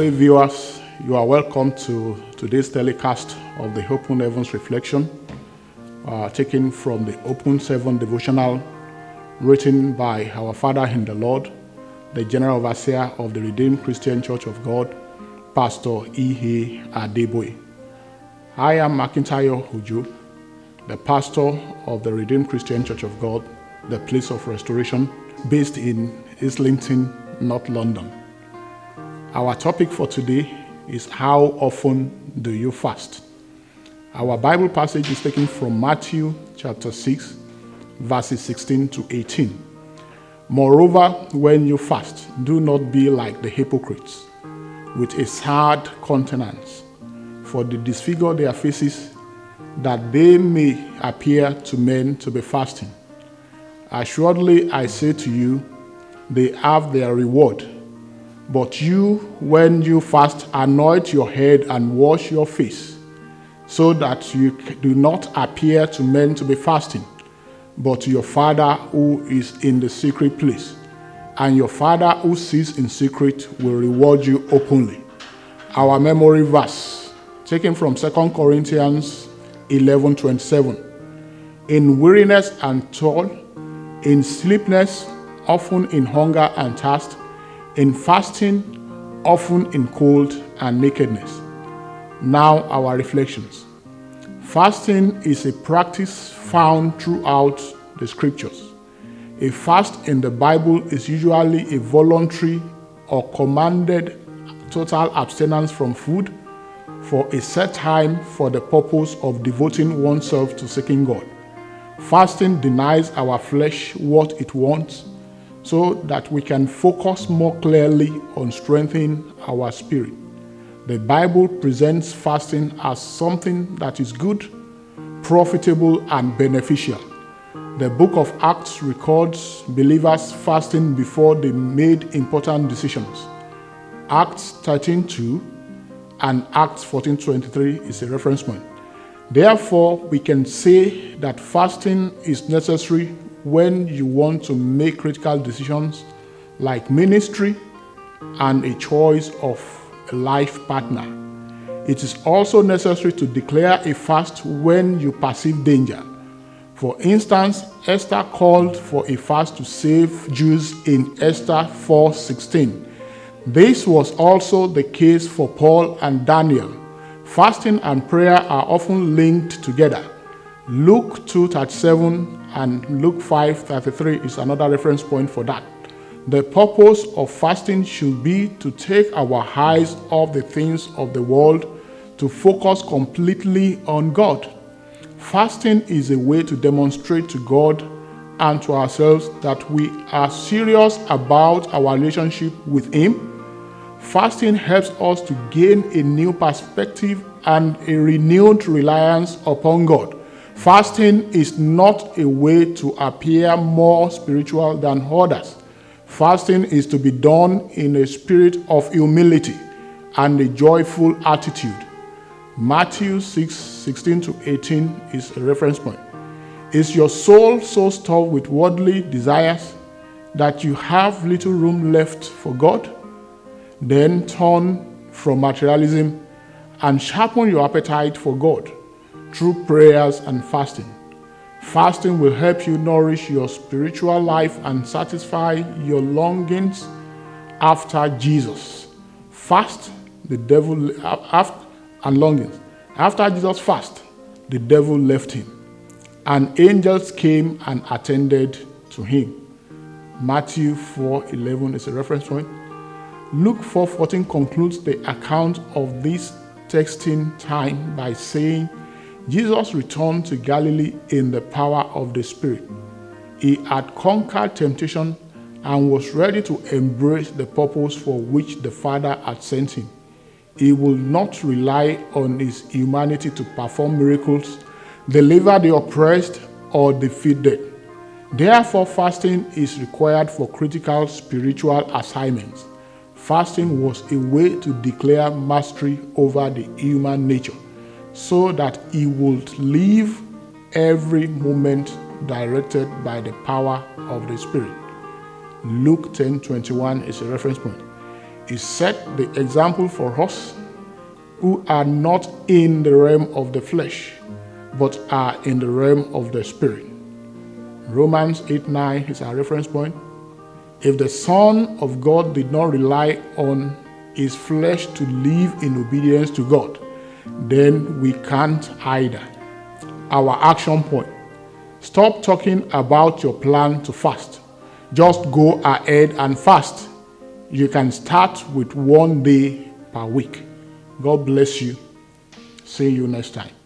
Sunday viewers, you are welcome to today's telecast of the Open Heavens Reflection, taken from the Open 7 devotional written by our Father in the Lord, the General Overseer of the Redeemed Christian Church of God, Pastor E. Adeboye. I am Akintayo, the pastor of the Redeemed Christian Church of God, the Place of Restoration, based in Islington, North London. Our topic for today is how often do you fast? Our Bible passage is taken from Matthew chapter 6, verses 16 to 18. Moreover, when you fast, do not be like the hypocrites, with a sad countenance, for they disfigure their faces, that they may appear to men to be fasting. Assuredly, I say to you, they have their reward. But you, when you fast, anoint your head and wash your face, so that you do not appear to men to be fasting, but to your Father who is in the secret place. And your Father who sees in secret will reward you openly. Our memory verse, taken from 2 Corinthians 11:27. In weariness and toil, in sleepiness, often in hunger and thirst, in fasting, often in cold and nakedness. Now our reflections. Fasting is a practice found throughout the scriptures. A fast in the Bible is usually a voluntary or commanded total abstinence from food for a set time for the purpose of devoting oneself to seeking God. Fasting denies our flesh what it wants, so that we can focus more clearly on strengthening our spirit. The Bible presents fasting as something that is good, profitable, and beneficial. The book of Acts records believers fasting before they made important decisions. Acts 13:2 and Acts 14:23 is a reference point. Therefore, we can say that fasting is necessary when you want to make critical decisions like ministry and a choice of a life partner. It is also necessary to declare a fast when you perceive danger. For instance, Esther called for a fast to save Jews in Esther 4:16. This was also the case for Paul and Daniel. Fasting and prayer are often linked together. Luke 2:37 and Luke 5:33 is another reference point for that. The purpose of fasting should be to take our eyes off the things of the world to focus completely on God. Fasting is a way to demonstrate to God and to ourselves that we are serious about our relationship with Him. Fasting helps us to gain a new perspective and a renewed reliance upon God. Fasting is not a way to appear more spiritual than others. Fasting is to be done in a spirit of humility and a joyful attitude. Matthew 6:16 to 18 is a reference point. Is your soul so stuffed with worldly desires that you have little room left for God? Then turn from materialism and sharpen your appetite for God through prayers and fasting. Fasting will help you nourish your spiritual life and satisfy your longings after Jesus. Fast, the devil and longings. After Jesus fasted, the devil left him, and angels came and attended to him. Matthew 4:11 is a reference point. Luke 4:14 concludes the account of this texting time by saying, Jesus returned to Galilee in the power of the Spirit. He had conquered temptation and was ready to embrace the purpose for which the Father had sent him. He will not rely on his humanity to perform miracles, deliver the oppressed, or defeat death. Therefore, fasting is required for critical spiritual assignments. Fasting was a way to declare mastery over the human nature, so that he would live every moment directed by the power of the Spirit. Luke 10:21 is a reference point. He set the example for us who are not in the realm of the flesh, but are in the realm of the Spirit. Romans 8:9 is our reference point. If the Son of God did not rely on his flesh to live in obedience to God, then we can't either. Our action point: stop talking about your plan to fast. Just go ahead and fast. You can start with 1 day per week. God bless you. See you next time.